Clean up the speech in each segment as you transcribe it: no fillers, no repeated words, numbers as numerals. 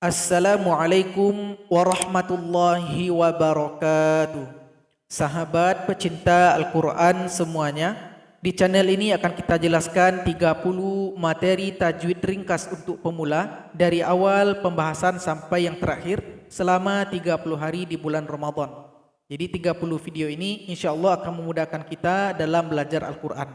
Assalamualaikum warahmatullahi wabarakatuh. Sahabat pecinta Al-Quran semuanya, di channel ini akan kita jelaskan 30 materi tajwid ringkas untuk pemula dari awal pembahasan sampai yang terakhir selama 30 hari di bulan Ramadan. Jadi 30 video ini insyaAllah akan memudahkan kita dalam belajar Al-Quran.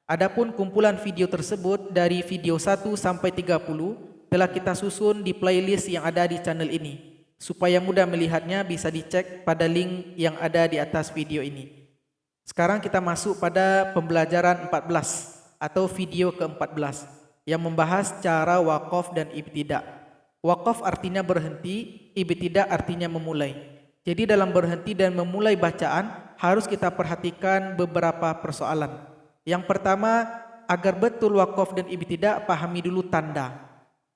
Adapun kumpulan video tersebut dari video 1 sampai 30 telah kita susun di playlist yang ada di channel ini. Supaya mudah melihatnya bisa dicek pada link yang ada di atas video ini. Sekarang kita masuk pada pembelajaran 14 atau video ke-14 yang membahas cara waqaf dan ibtida'. Waqaf artinya berhenti, ibtida' artinya memulai. Jadi dalam berhenti dan memulai bacaan harus kita perhatikan beberapa persoalan. Yang pertama, agar betul waqaf dan ibtida' pahami dulu tanda.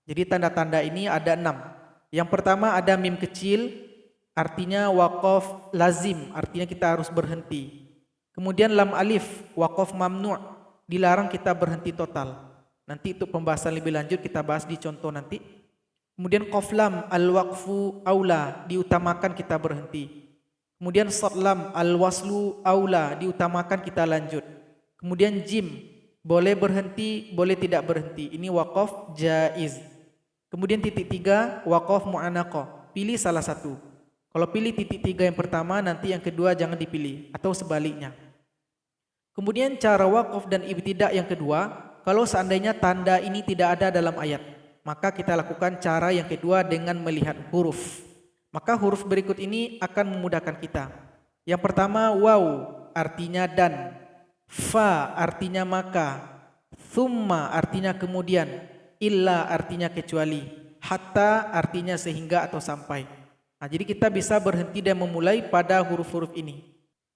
Jadi tanda-tanda ini ada 6. Yang pertama ada mim kecil, artinya waqaf lazim, artinya kita harus berhenti. Kemudian lam alif, waqaf mamnu', dilarang kita berhenti total. Nanti untuk pembahasan lebih lanjut kita bahas di contoh nanti. Kemudian qaf lam, al-waqfu aula, diutamakan kita berhenti. Kemudian shad lam, al-waslu aula, diutamakan kita lanjut. Kemudian jim, boleh berhenti, boleh tidak berhenti. Ini waqaf jaiz. Kemudian titik 3, waqaf mu'anaqah. Pilih salah satu. Kalau pilih titik 3 yang pertama, nanti yang kedua jangan dipilih. Atau sebaliknya. Kemudian cara waqaf dan ibtida' yang kedua, kalau seandainya tanda ini tidak ada dalam ayat, maka kita lakukan cara yang kedua dengan melihat huruf. Maka huruf berikut ini akan memudahkan kita. Yang pertama, waw, artinya dan. Fa, artinya maka. Thumma, artinya kemudian. Illa artinya kecuali, hatta artinya sehingga atau sampai. Nah, jadi kita bisa berhenti dan memulai pada huruf-huruf ini.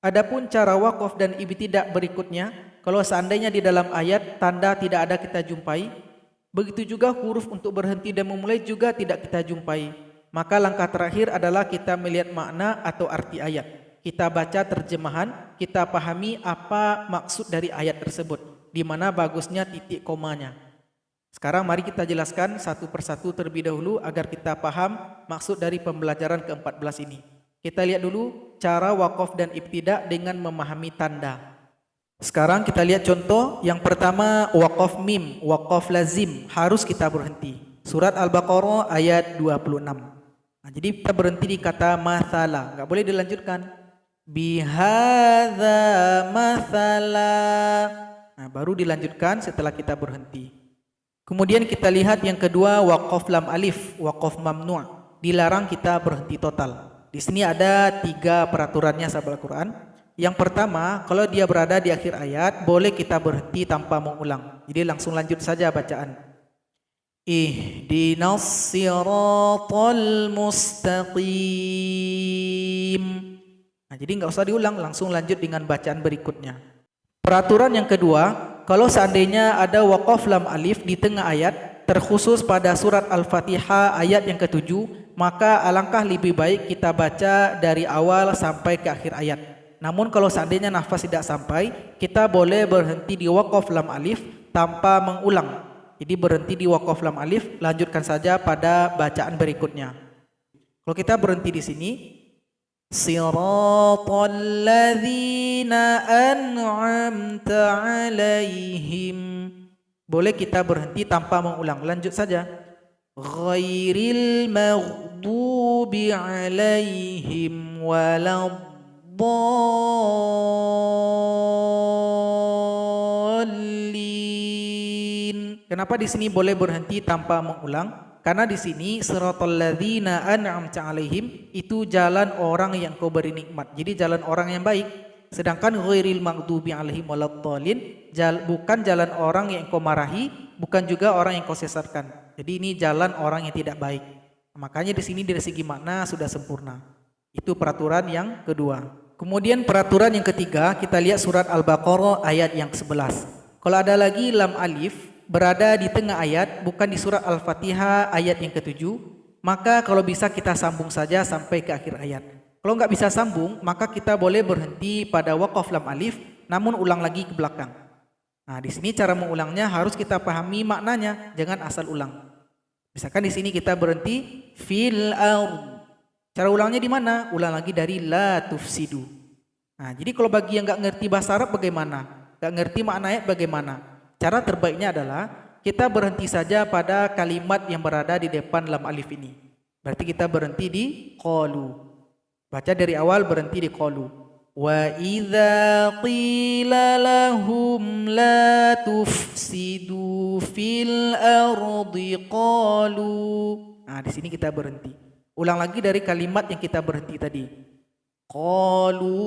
Adapun cara waqaf dan ibtida' berikutnya, kalau seandainya di dalam ayat tanda tidak ada kita jumpai, begitu juga huruf untuk berhenti dan memulai juga tidak kita jumpai. Maka langkah terakhir adalah kita melihat makna atau arti ayat. Kita baca terjemahan, kita pahami apa maksud dari ayat tersebut, di mana bagusnya titik komanya. Sekarang mari kita jelaskan satu persatu terlebih dahulu agar kita paham maksud dari pembelajaran ke-14 ini. Kita lihat dulu cara waqaf dan ibtida' dengan memahami tanda. Sekarang kita lihat contoh. Yang pertama waqaf mim, waqaf lazim, harus kita berhenti. Surat Al-Baqarah ayat 26. Nah, jadi kita berhenti di kata mathala, enggak boleh dilanjutkan. Bihadza mathala. Nah, baru dilanjutkan setelah kita berhenti. Kemudian kita lihat yang kedua waqaf lam alif, waqaf mamnu', dilarang kita berhenti total. Di sini ada 3 peraturannya sahabat Al-Quran. Yang pertama, kalau dia berada di akhir ayat, boleh kita berhenti tanpa mengulang. Jadi langsung lanjut saja bacaan. Ihdinas siratal mustaqim. Nah, jadi nggak usah diulang, langsung lanjut dengan bacaan berikutnya. Peraturan yang kedua, kalau seandainya ada waqaf lam alif di tengah ayat, terkhusus pada surat Al-Fatihah ayat yang ke-7, maka alangkah lebih baik kita baca dari awal sampai ke akhir ayat. Namun kalau seandainya nafas tidak sampai, kita boleh berhenti di waqaf lam alif tanpa mengulang. Jadi berhenti di waqaf lam alif, lanjutkan saja pada bacaan berikutnya. Kalau kita berhenti di sini, Siratal ladzina an'amta 'alaihim. Boleh kita berhenti tanpa mengulang. Lanjut saja. Ghairil maghdubi 'alaihim waladdallin. Kenapa di sini boleh berhenti tanpa mengulang? Karena di sini siratal ladzina an'amta 'alaihim itu jalan orang yang kau beri nikmat. Jadi jalan orang yang baik. Sedangkan ghairil maghdubi 'alaihim waladdallin bukan jalan orang yang kau marahi, bukan juga orang yang kau sesatkan. Jadi ini jalan orang yang tidak baik. Makanya di sini dari segi makna sudah sempurna. Itu peraturan yang kedua. Kemudian peraturan yang ketiga, kita lihat surat Al-Baqarah ayat yang ke-11. Kalau ada lagi lam alif berada di tengah ayat, bukan di surat Al-Fatihah ayat yang ke-7, maka kalau bisa kita sambung saja sampai ke akhir ayat. Kalau nggak bisa sambung, maka kita boleh berhenti pada waqaf lam alif, namun ulang lagi ke belakang. Nah, di sini cara mengulangnya harus kita pahami maknanya, jangan asal ulang. Misalkan di sini kita berhenti fil ard. Cara ulangnya di mana? Ulang lagi dari la tufsidu. Nah, jadi kalau bagi yang nggak ngerti bahasa Arab bagaimana? Nggak ngerti makna ayat bagaimana? Cara terbaiknya adalah kita berhenti saja pada kalimat yang berada di depan lam alif ini. Berarti kita berhenti di qalu. Baca dari awal, berhenti di qalu. Wa idza qila lahum la tufsidu fil ardi qalu. Nah, di sini kita berhenti. Ulang lagi dari kalimat yang kita berhenti tadi. Qalu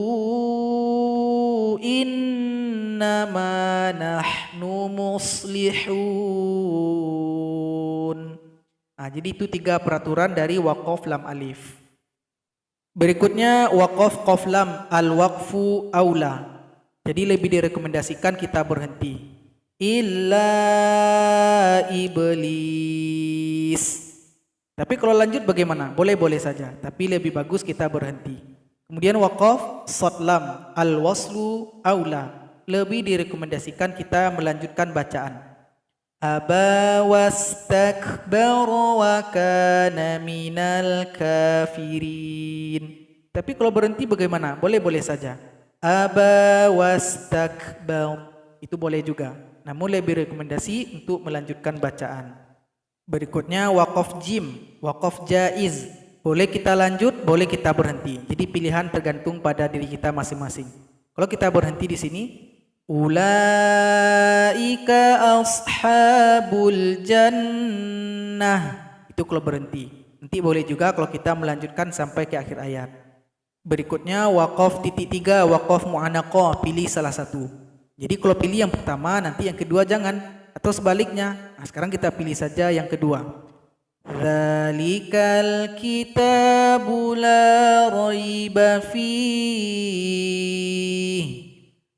innama nahnu muslihun. Nah, jadi itu 3 peraturan dari waqaf lam alif. Berikutnya waqaf qaf lam, al-waqfu aula. Jadi lebih direkomendasikan kita berhenti. Illa iblis. Tapi kalau lanjut bagaimana? Boleh-boleh saja, tapi lebih bagus kita berhenti. Kemudian waqaf shad lam, al-waslu aula. Lebih direkomendasikan kita melanjutkan bacaan. Aba wastakbara wa kana minal kafirin. Tapi kalau berhenti bagaimana? Boleh-boleh saja. Aba wastakbar. Itu boleh juga. Namun lebih rekomendasi untuk melanjutkan bacaan. Berikutnya waqaf jim, waqaf jaiz. Boleh kita lanjut, boleh kita berhenti. Jadi pilihan tergantung pada diri kita masing-masing. Kalau kita berhenti di sini, ulaika ashabul jannah. Itu kalau berhenti. Nanti boleh juga kalau kita melanjutkan sampai ke akhir ayat. Berikutnya waqaf titik 3, waqaf mu'anaqah, pilih salah satu. Jadi kalau pilih yang pertama, nanti yang kedua jangan, atau sebaliknya. Nah, sekarang kita pilih saja yang kedua. Dzalikal kitabu la raiba fihi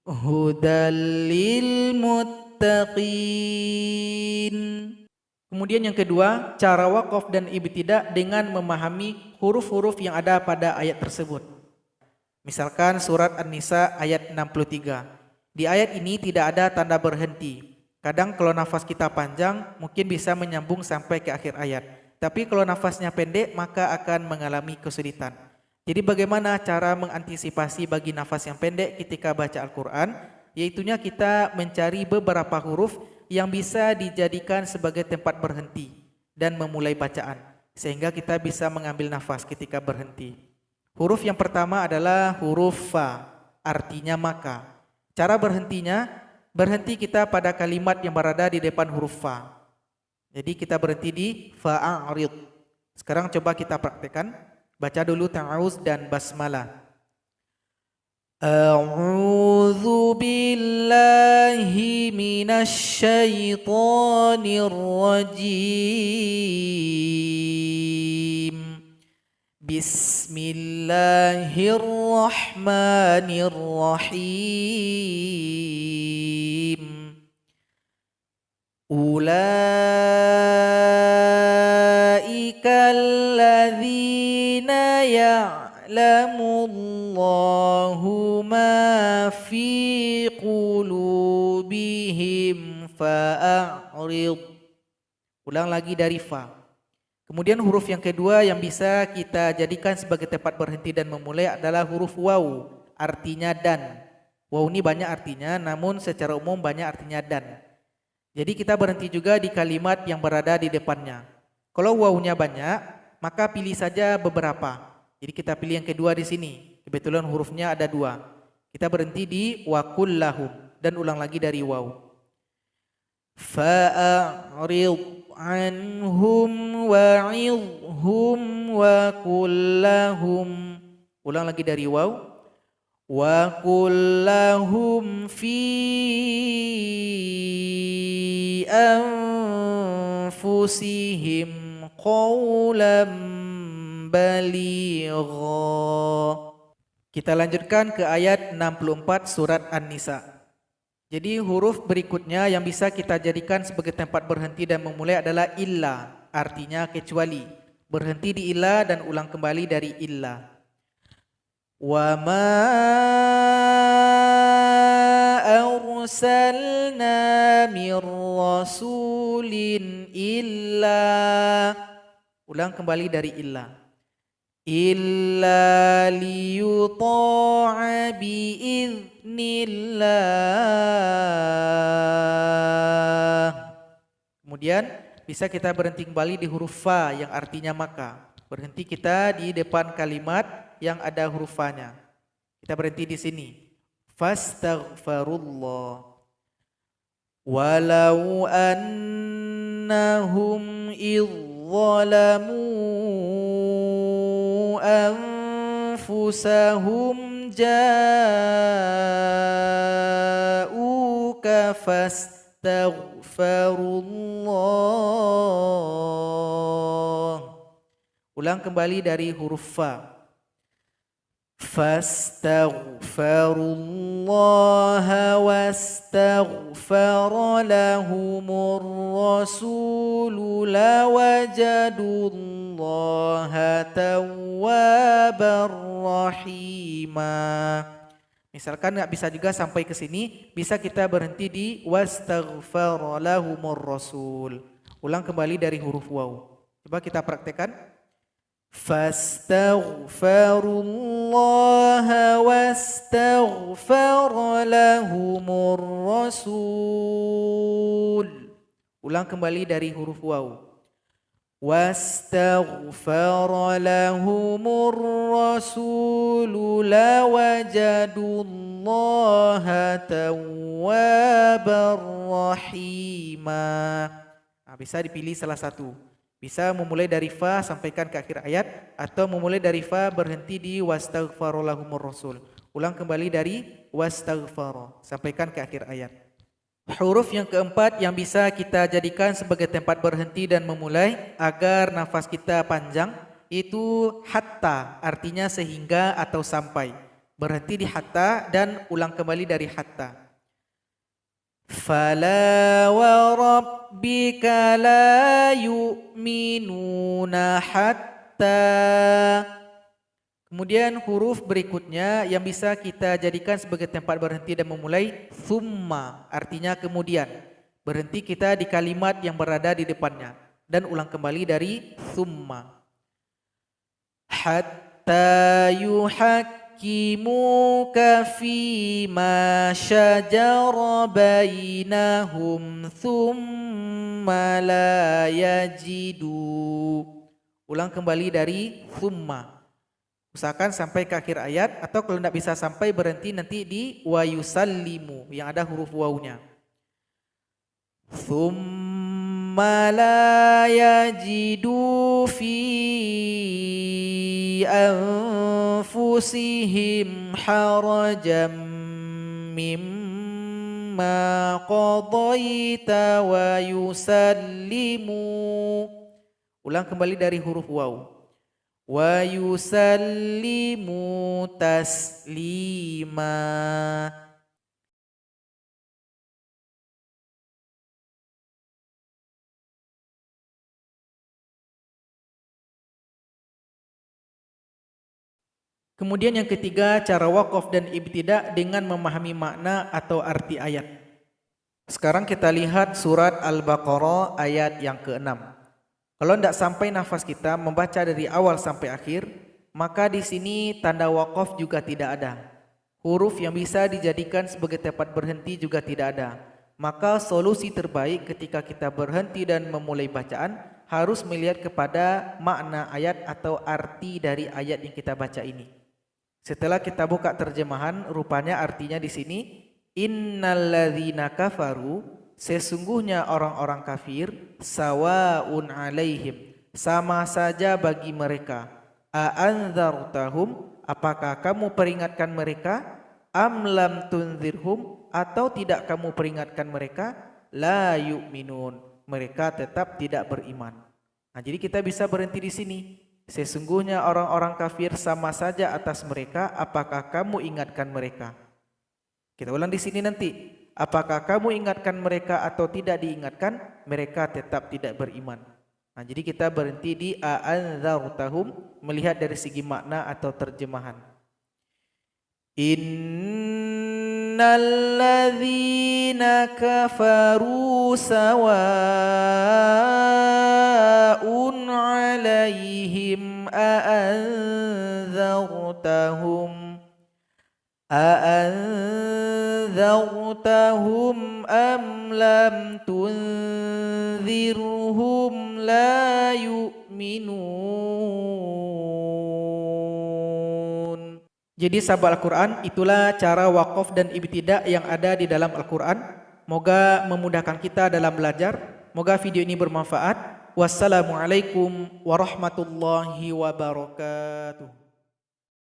hudal lil muttaqin. Kemudian yang kedua, cara waqaf dan ibtidah dengan memahami huruf-huruf yang ada pada ayat tersebut. Misalkan surat An-Nisa ayat 63. Di ayat ini tidak ada tanda berhenti. Kadang kalau nafas kita panjang mungkin bisa menyambung sampai ke akhir ayat. Tapi kalau nafasnya pendek maka akan mengalami kesulitan. Jadi bagaimana cara mengantisipasi bagi nafas yang pendek ketika baca Al-Quran? Yaitunya kita mencari beberapa huruf yang bisa dijadikan sebagai tempat berhenti dan memulai bacaan. Sehingga kita bisa mengambil nafas ketika berhenti. Huruf yang pertama adalah huruf fa, artinya maka. Cara berhentinya, berhenti kita pada kalimat yang berada di depan huruf fa. Jadi kita berhenti di fa'arid. Sekarang coba kita praktekkan. Baca dulu ta'awuz dan basmalah. A'udzu billahi minasy syaithanir rajim. Bismillahirrahmanirrahim. Ulaika alladzina ya'lamullahu ma fi qulubihim fa'arid. Ulang lagi dari fa. Kemudian huruf yang kedua yang bisa kita jadikan sebagai tempat berhenti dan memulai adalah huruf waw, artinya dan. Waw ini banyak artinya, namun secara umum banyak artinya dan. Jadi kita berhenti juga di kalimat yang berada di depannya. Kalau wawnya banyak, maka pilih saja beberapa. Jadi kita pilih yang kedua di sini. Kebetulan hurufnya ada 2. Kita berhenti di wa kullahum dan ulang lagi dari waw. Fa'arid anhum wa'idhum wa kullahum. Ulang lagi dari waw. Wa kullahum fi anfusihim qawlan baligha. Kita lanjutkan ke ayat 64 surat An-Nisa. Jadi huruf berikutnya yang bisa kita jadikan sebagai tempat berhenti dan memulai adalah illa, artinya kecuali. Berhenti di illa dan ulang kembali dari illa. Wa ma arsalna mir rasulin illa. Ulang kembali dari illa. Illa liyuta'a biiznillah. Kemudian bisa kita berhenti kembali di huruf fa yang artinya maka. Berhenti kita di depan kalimat yang ada huruf fa-nya. Kita berhenti di sini. Fastaghfirullah. Walau annahum idzalamu anfusahum ja'uka fastaghfirullah. Ulang kembali dari huruf fa. Fastaghfirullaha wastaghfara lahumur rasulu lawajadullaha tawwabar rahima. Misalkan nggak bisa juga sampai ke sini, bisa kita berhenti di wastaghfara lahumur rasul. Ulang kembali dari huruf waw. Coba kita praktekkan. Fastaghfirullaha wastaghfara lahumur rasul. Ulang kembali dari huruf waw. Wastaghfara lahumur rasulu lawajadullaha tawwabar rahima. Nah, bisa dipilih salah satu. Bisa memulai dari fa sampaikan ke akhir ayat atau memulai dari fa berhenti di wastaghfara lahumur rasul. Ulang kembali dari wastaghfara sampaikan ke akhir ayat. Huruf yang keempat yang bisa kita jadikan sebagai tempat berhenti dan memulai agar nafas kita panjang itu hatta, artinya sehingga atau sampai. Berhenti di hatta dan ulang kembali dari hatta. Fala wa rabbika la yu'minuna hatta. Kemudian huruf berikutnya yang bisa kita jadikan sebagai tempat berhenti dan memulai thumma, artinya kemudian. Berhenti kita di kalimat yang berada di depannya dan ulang kembali dari thumma. Hatta yuhakkimuka fima syajara bainahum thumma la yajidu. Ulang kembali dari thumma. Usahakan sampai ke akhir ayat atau kalau tidak bisa sampai berhenti nanti di wa yusallimu yang ada huruf wawunya. Thumma la yajidu fi anfusihim harajan mimma qadaita wa yusallimu. Ulang kembali dari huruf waw. Wa yusallimu taslima. Kemudian yang ketiga, cara waqaf dan ibtida dengan memahami makna atau arti ayat. Sekarang kita lihat surat Al-Baqarah ayat yang ke-6. Kalau tidak sampai nafas kita membaca dari awal sampai akhir, maka di sini tanda waqaf juga tidak ada. Huruf yang bisa dijadikan sebagai tempat berhenti juga tidak ada. Maka solusi terbaik ketika kita berhenti dan memulai bacaan harus melihat kepada makna ayat atau arti dari ayat yang kita baca ini. Setelah kita buka terjemahan, rupanya artinya di sini innalladzina kafaru, sesungguhnya orang-orang kafir, sawaun alaihim, sama saja bagi mereka. A'anzartahum, apakah kamu peringatkan mereka? Am lam tunzirhum, atau tidak kamu peringatkan mereka? La yu'minun, mereka tetap tidak beriman. Nah, jadi kita bisa berhenti di sini. Sesungguhnya orang-orang kafir sama saja atas mereka, apakah kamu ingatkan mereka? Kita ulang di sini nanti. Apakah kamu ingatkan mereka atau tidak diingatkan, mereka tetap tidak beriman. Nah, jadi kita berhenti di a'anzartahum melihat dari segi makna atau terjemahan. Innalladzina kafaru sawa'un 'alaihim أأنذرتهم أم لم تنذرهم لا يؤمنون. Jadi sahabat Al-Quran, itulah cara wakaf dan ibtidak yang ada di dalam Al-Quran. Moga memudahkan kita dalam belajar. Moga video ini bermanfaat. Wassalamualaikum warahmatullahi wabarakatuh.